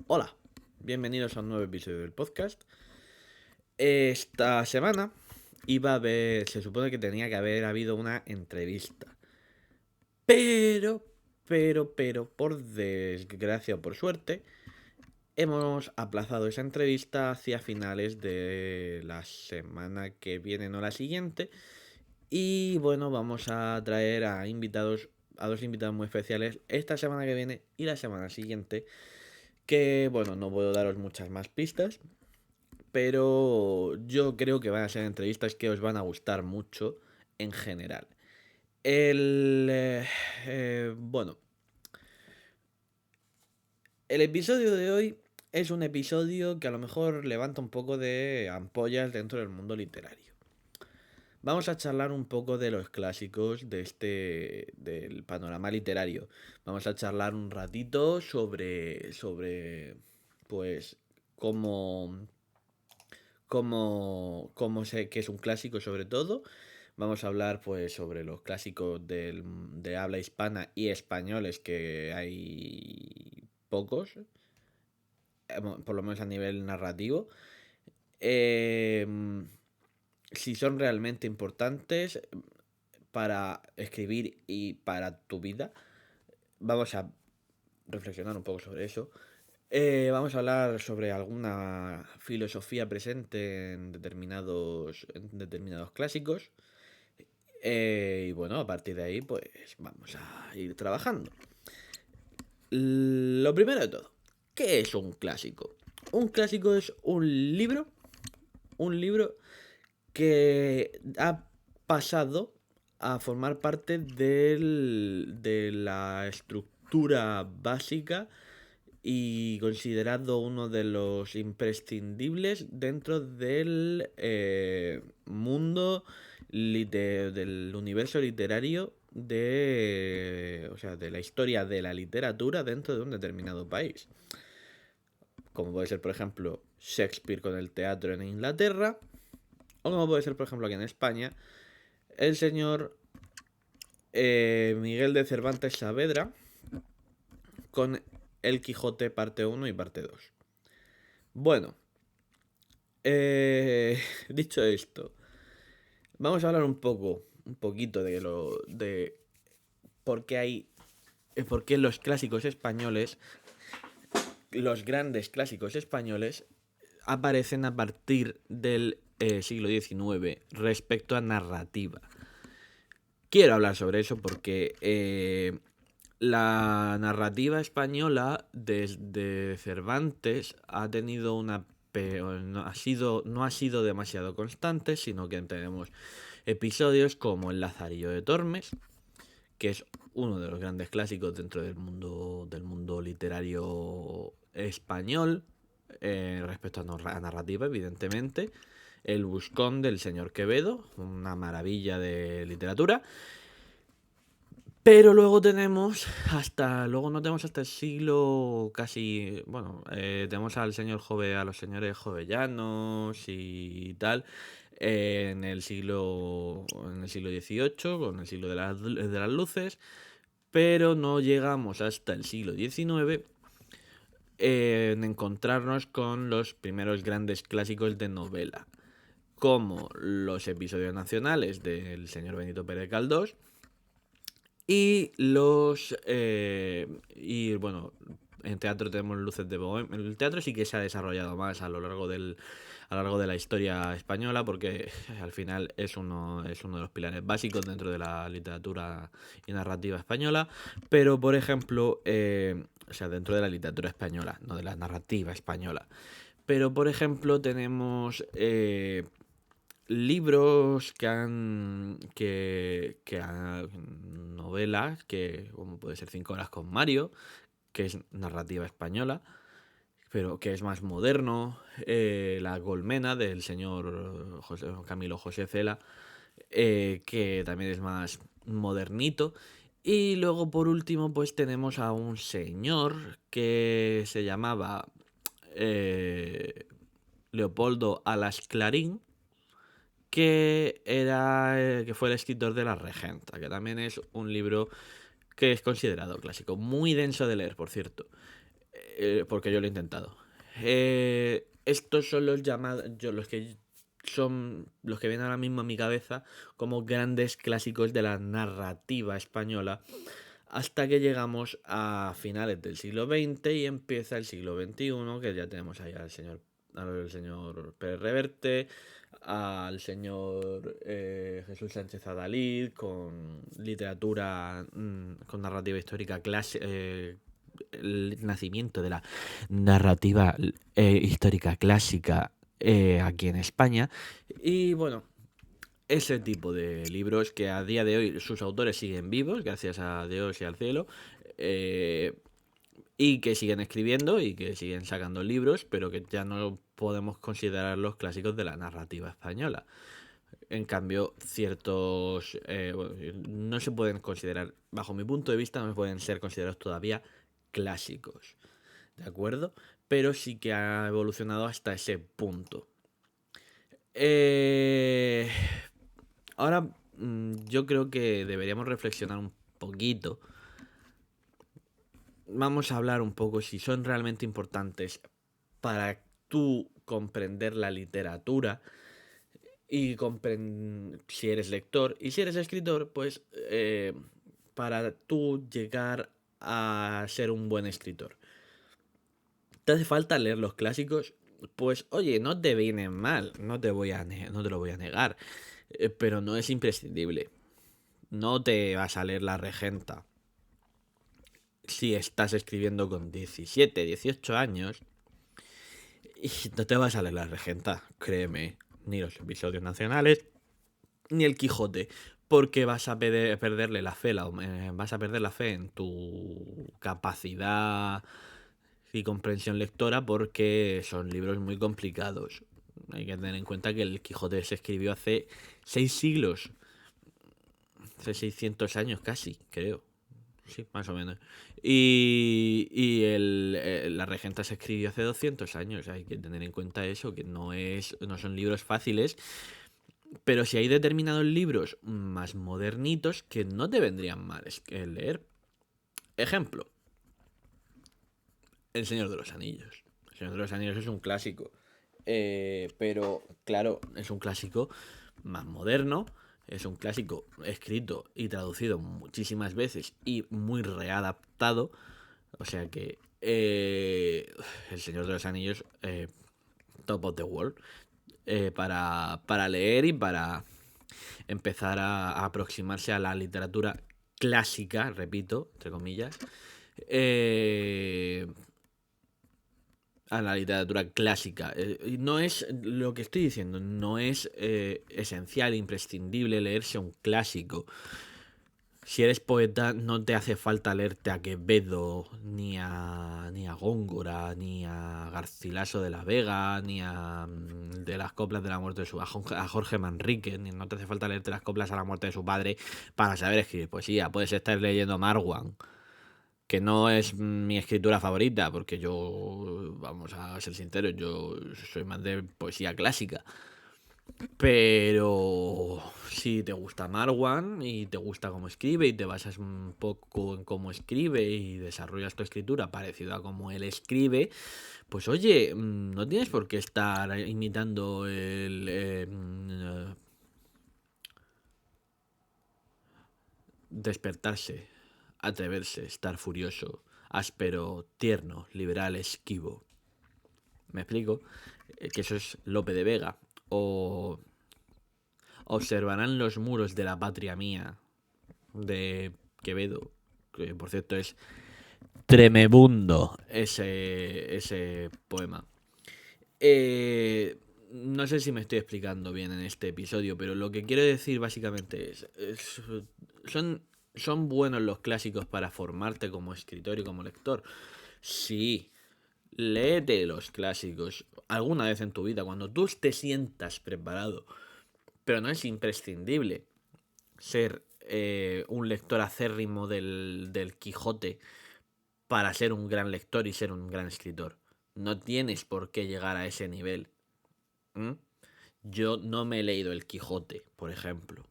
Hola, bienvenidos a un nuevo episodio del podcast. Esta semana se supone que tenía que haber habido una entrevista. Pero, por desgracia o por suerte, hemos aplazado esa entrevista hacia finales de la semana que viene, no la siguiente. Y bueno, vamos a traer a dos invitados muy especiales esta semana que viene y la semana siguiente. Que bueno, no puedo daros muchas más pistas, pero yo creo que van a ser entrevistas que os van a gustar mucho en general. El, eh, bueno, el episodio de hoy es un episodio que a lo mejor levanta un poco de ampollas dentro del mundo literario. Vamos a charlar un poco de los clásicos del panorama literario. Vamos a charlar un ratito pues, cómo, que es un clásico sobre todo. Vamos a hablar pues sobre los clásicos de habla hispana y españoles, que hay pocos, por lo menos a nivel narrativo. Eh, si son realmente importantes para escribir y para tu vida. Vamos a reflexionar un poco sobre eso. Vamos a hablar sobre alguna filosofía presente en determinados clásicos. Y bueno, a partir de ahí, pues vamos a ir trabajando. Lo primero de todo, ¿qué es un clásico? Un clásico es un libro que ha pasado a formar parte de la estructura básica y considerado uno de los imprescindibles dentro del mundo del universo literario o sea, de la historia de la literatura dentro de un determinado país. Como puede ser, por ejemplo, Shakespeare con el teatro en Inglaterra, o como puede ser, por ejemplo, aquí en España, el señor Miguel de Cervantes Saavedra con El Quijote parte uno y parte 2. Bueno, dicho esto, vamos a hablar un poquito de por qué por qué los clásicos españoles, los grandes clásicos españoles, aparecen a partir del siglo XIX respecto a narrativa. Quiero hablar sobre eso porque la narrativa española desde Cervantes ha tenido no ha sido demasiado constante, sino que tenemos episodios como El Lazarillo de Tormes, que es uno de los grandes clásicos dentro del mundo literario español, respecto a narrativa, evidentemente. El Buscón del señor Quevedo, una maravilla de literatura. Pero luego no tenemos hasta el siglo casi, bueno, tenemos a los señores jovellanos y tal, en el siglo XVIII, con el siglo de las luces, pero no llegamos hasta el siglo XIX en encontrarnos con los primeros grandes clásicos de novela, como los episodios nacionales del señor Benito Pérez Galdós, y bueno, en teatro tenemos Luces de Bohemia. El teatro sí que se ha desarrollado más a lo largo de la historia española, porque al final es uno de los pilares básicos dentro de la literatura y narrativa española. Pero, por ejemplo, o sea, dentro de la literatura española, no de la narrativa española. Pero, por ejemplo, tenemos libros novelas, como puede ser 5 horas con Mario, que es narrativa española, pero que es más moderno. La Colmena del señor Camilo José Cela, que también es más modernito. Y luego, por último, pues tenemos a un señor que se llamaba Leopoldo Alas Clarín, que fue el escritor de La Regenta, que también es un libro que es considerado clásico, muy denso de leer, por cierto. porque yo lo he intentado. Estos son los llamados, los que son los que vienen ahora mismo a mi cabeza como grandes clásicos de la narrativa española, hasta que llegamos a finales del siglo XX y empieza el siglo XXI, que ya tenemos ahí al señor Pérez Reverte, al señor Jesús Sánchez Adalid, con literatura, con narrativa histórica clásica, el nacimiento de la narrativa histórica clásica aquí en España. Y bueno, ese tipo de libros que a día de hoy sus autores siguen vivos, gracias a Dios y al cielo, y que siguen escribiendo y que siguen sacando libros, pero que ya no podemos considerarlos clásicos de la narrativa española. En cambio, ciertos no se pueden considerar, bajo mi punto de vista, no pueden ser considerados todavía clásicos, ¿de acuerdo? Pero sí que ha evolucionado hasta ese punto. Ahora yo creo que deberíamos reflexionar un poquito. Vamos a hablar un poco si son realmente importantes para tú comprender la literatura y si eres lector y si eres escritor, pues para tú llegar a ser un buen escritor. ¿Te hace falta leer los clásicos? Pues oye, no te vienen mal, no te lo voy a negar, pero no es imprescindible. No te vas a leer La Regenta si estás escribiendo con 17, 18 años y no te vas a leer La Regenta, créeme, ni los episodios nacionales, ni el Quijote, porque vas a perderle la fe, vas a perder la fe en tu capacidad y comprensión lectora, porque son libros muy complicados. Hay que tener en cuenta que el Quijote se escribió hace 6 siglos, hace 600 años casi, creo. Sí, más o menos. La Regenta se escribió hace 200 años. Hay que tener en cuenta eso, que no son libros fáciles. Pero si hay determinados libros más modernitos que no te vendrían mal leer. Ejemplo, El Señor de los Anillos. El Señor de los Anillos es un clásico. Pero, claro, es un clásico más moderno. Es un clásico escrito y traducido muchísimas veces y muy readaptado. O sea que El Señor de los Anillos, top of the world, para leer y para empezar a aproximarse a la literatura clásica, repito, entre comillas, a la literatura clásica. No es lo que estoy diciendo, no es esencial, imprescindible leerse un clásico. Si eres poeta, no te hace falta leerte a Quevedo, ni a Góngora, ni a Garcilaso de la Vega, ni a de las coplas de la muerte de a Jorge Manrique, ni no te hace falta leerte las coplas a la muerte de su padre para saber escribir poesía. Puedes estar leyendo Marwan, que no es mi escritura favorita, porque yo, vamos a ser sinceros, yo soy más de poesía clásica. Pero si te gusta Marwan y te gusta cómo escribe y te basas un poco en cómo escribe y desarrollas tu escritura parecido a cómo él escribe, pues oye, no tienes por qué estar imitando despertarse, atreverse, estar furioso, áspero, tierno, liberal, esquivo. ¿Me explico? Que eso es Lope de Vega. O observarán los muros de la patria mía, de Quevedo, que por cierto es tremebundo ese poema. No sé si me estoy explicando bien en este episodio, pero lo que quiero decir básicamente son buenos los clásicos para formarte como escritor y como lector. Sí, léete los clásicos alguna vez en tu vida, cuando tú te sientas preparado. Pero no es imprescindible ser un lector acérrimo del Quijote para ser un gran lector y ser un gran escritor. No tienes por qué llegar a ese nivel. Yo no me he leído el Quijote, por ejemplo.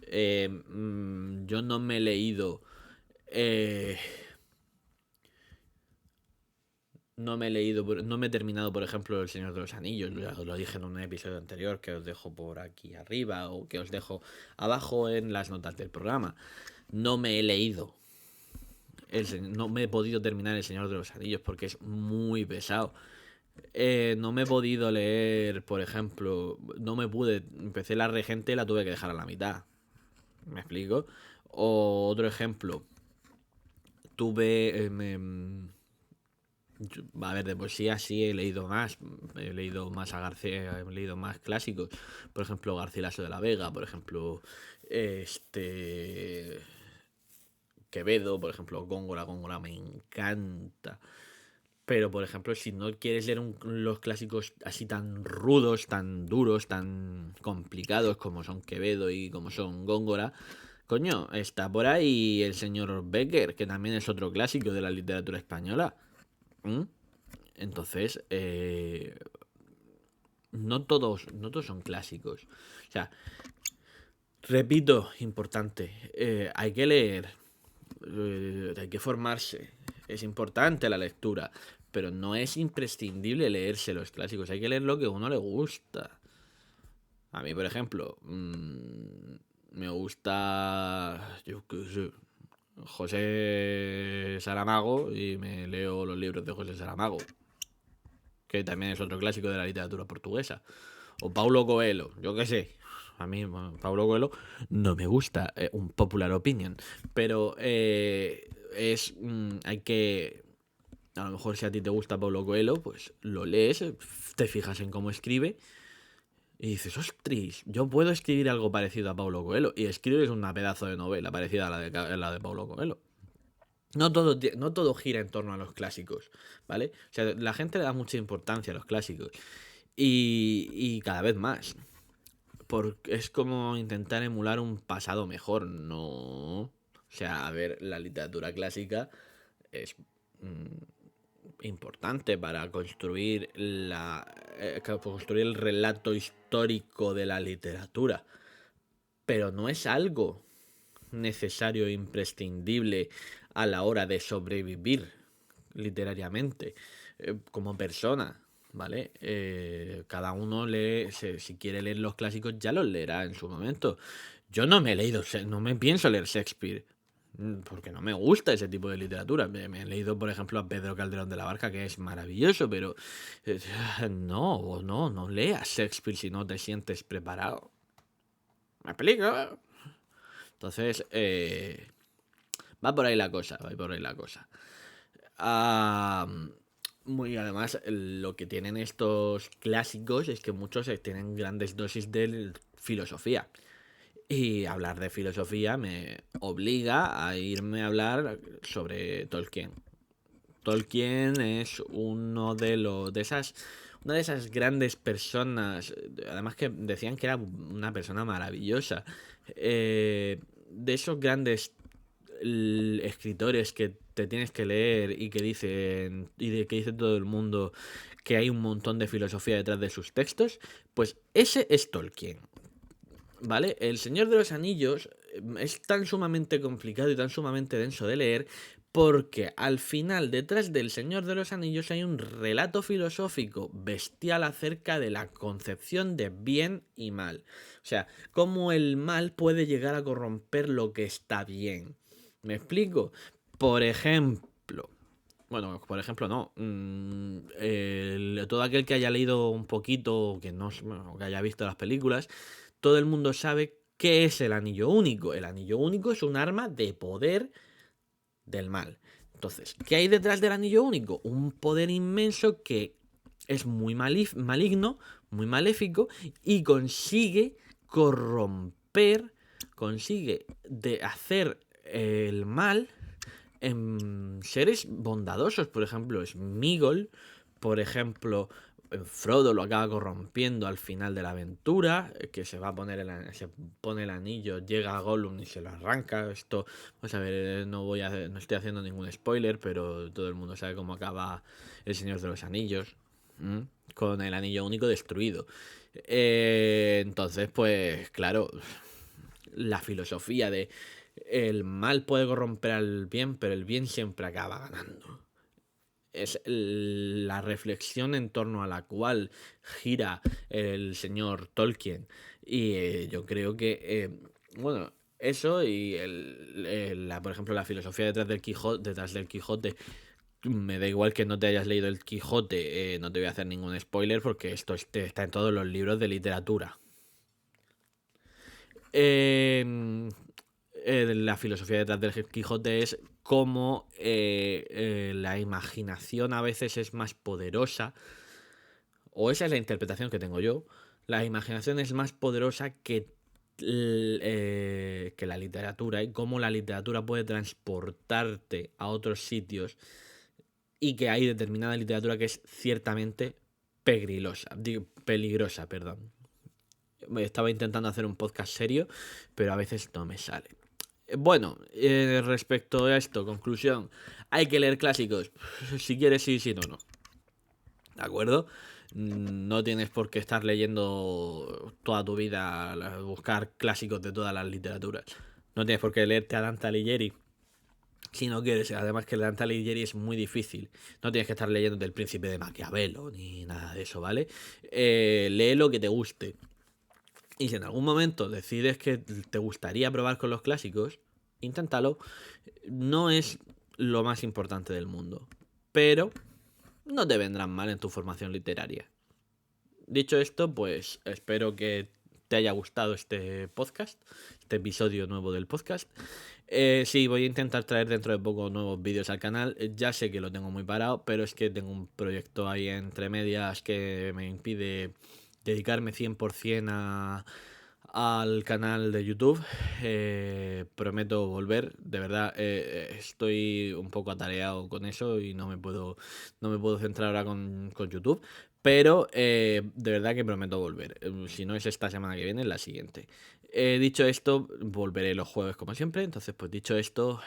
Yo no me he leído No me he leído, no me he terminado, por ejemplo, El Señor de los Anillos. Ya os lo dije en un episodio anterior que os dejo por aquí arriba o que os dejo abajo en las notas del programa. No me he leído. No me he podido terminar El Señor de los Anillos porque es muy pesado. No me he podido leer, por ejemplo, no me pude. Empecé La Regente y la tuve que dejar a la mitad. ¿Me explico? O otro ejemplo. Tuve. A ver, de poesía sí he leído más. He leído más a García, he leído más clásicos. Por ejemplo, Garcilaso de la Vega, por ejemplo, este. Quevedo, por ejemplo, Góngora me encanta. Pero, por ejemplo, si no quieres leer los clásicos así tan rudos, tan duros, tan complicados como son Quevedo y como son Góngora, coño, está por ahí el señor Becker, que también es otro clásico de la literatura española. ¿Mm? Entonces, no todos son clásicos. O sea, repito, importante, hay que leer, hay que formarse, es importante la lectura, pero no es imprescindible leerse los clásicos, hay que leer lo que a uno le gusta. A mí, por ejemplo, me gusta, yo qué sé, José Saramago y me leo los libros de José Saramago, que también es otro clásico de la literatura portuguesa. O Paulo Coelho, yo qué sé. A mí, bueno, Paulo Coelho no me gusta, un popular opinion. Pero hay que. A lo mejor si a ti te gusta Paulo Coelho, pues lo lees, te fijas en cómo escribe y dices, ostras, yo puedo escribir algo parecido a Paulo Coelho. Y escribes una pedazo de novela parecida a la de Paulo Coelho. No todo gira en torno a los clásicos, ¿vale? O sea, la gente le da mucha importancia a los clásicos. Y cada vez más. Porque es como intentar emular un pasado mejor, no. O sea, a ver, la literatura clásica es importante para construir el relato histórico de la literatura. Pero no es algo necesario e imprescindible a la hora de sobrevivir literariamente como persona, ¿vale? Cada uno lee, si quiere leer los clásicos ya los leerá en su momento. Yo no me he leído, no me pienso leer Shakespeare, porque no me gusta ese tipo de literatura. Me he leído, por ejemplo, a Pedro Calderón de la Barca, que es maravilloso, pero eh, no leas Shakespeare si no te sientes preparado. ¿Me explico? Entonces, va por ahí la cosa, va por ahí la cosa. Muy además, lo que tienen estos clásicos es que muchos tienen grandes dosis de filosofía. Y hablar de filosofía me obliga a irme a hablar sobre Tolkien. Tolkien es una de esas grandes personas, además que decían que era una persona maravillosa, de esos grandes escritores que te tienes que leer y que dicen y de que dice todo el mundo que hay un montón de filosofía detrás de sus textos, pues ese es Tolkien. ¿Vale? El Señor de los Anillos es tan sumamente complicado y tan sumamente denso de leer porque al final detrás del Señor de los Anillos hay un relato filosófico bestial acerca de la concepción de bien y mal. O sea, cómo el mal puede llegar a corromper lo que está bien. ¿Me explico? Por ejemplo, bueno, por ejemplo, no. Todo aquel que haya leído un poquito, que no, bueno, que haya visto las películas, todo el mundo sabe qué es el anillo único. El anillo único es un arma de poder del mal. Entonces, ¿qué hay detrás del anillo único? Un poder inmenso que es muy maligno, muy maléfico y consigue corromper, consigue de hacer el mal en seres bondadosos. Por ejemplo, Smigol, por ejemplo, Frodo lo acaba corrompiendo al final de la aventura, que se va a poner se pone el anillo, llega a Gollum y se lo arranca. Esto, vamos a ver, no estoy haciendo ningún spoiler, pero todo el mundo sabe cómo acaba El Señor de los Anillos, con el anillo único destruido. Entonces, pues claro, la filosofía de el mal puede corromper al bien, pero el bien siempre acaba ganando. es la reflexión en torno a la cual gira el señor Tolkien. Y yo creo que, bueno, eso y por ejemplo, la filosofía detrás del Quijote. Me da igual que no te hayas leído el Quijote, no te voy a hacer ningún spoiler porque esto está en todos los libros de literatura. La filosofía detrás del Quijote es cómo la imaginación a veces es más poderosa, o esa es la interpretación que tengo yo. La imaginación es más poderosa que la literatura, y cómo la literatura puede transportarte a otros sitios, y que hay determinada literatura que es ciertamente peligrosa, perdón. Estaba intentando hacer un podcast serio, pero a veces no me sale. Bueno, respecto a esto, conclusión, hay que leer clásicos. Si quieres, sí, si no, no. ¿De acuerdo? No tienes por qué estar leyendo toda tu vida, buscar clásicos de todas las literaturas. No tienes por qué leerte a Dante Alighieri si no quieres. Además que el Dante Alighieri es muy difícil. No tienes que estar leyendo del Príncipe de Maquiavelo ni nada de eso, ¿vale? Lee lo que te guste. Y si en algún momento decides que te gustaría probar con los clásicos, inténtalo. No es lo más importante del mundo, pero no te vendrán mal en tu formación literaria. Dicho esto, pues espero que te haya gustado este podcast, este episodio nuevo del podcast. Sí, voy a intentar traer dentro de poco nuevos vídeos al canal. Ya sé que lo tengo muy parado, pero es que tengo un proyecto ahí entre medias que me impide dedicarme 100% al canal de YouTube. Prometo volver, de verdad. Estoy un poco atareado con eso y no me puedo centrar ahora con YouTube. Pero de verdad que prometo volver. Si no es esta semana que viene, la siguiente. Dicho esto, volveré los jueves como siempre. Entonces, pues dicho esto,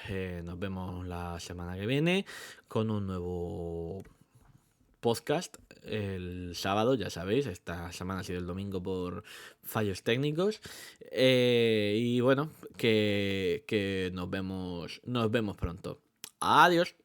nos vemos la semana que viene con un nuevo podcast el sábado, ya sabéis. Esta semana ha sido el domingo por fallos técnicos. Y bueno, que nos vemos pronto. Adiós.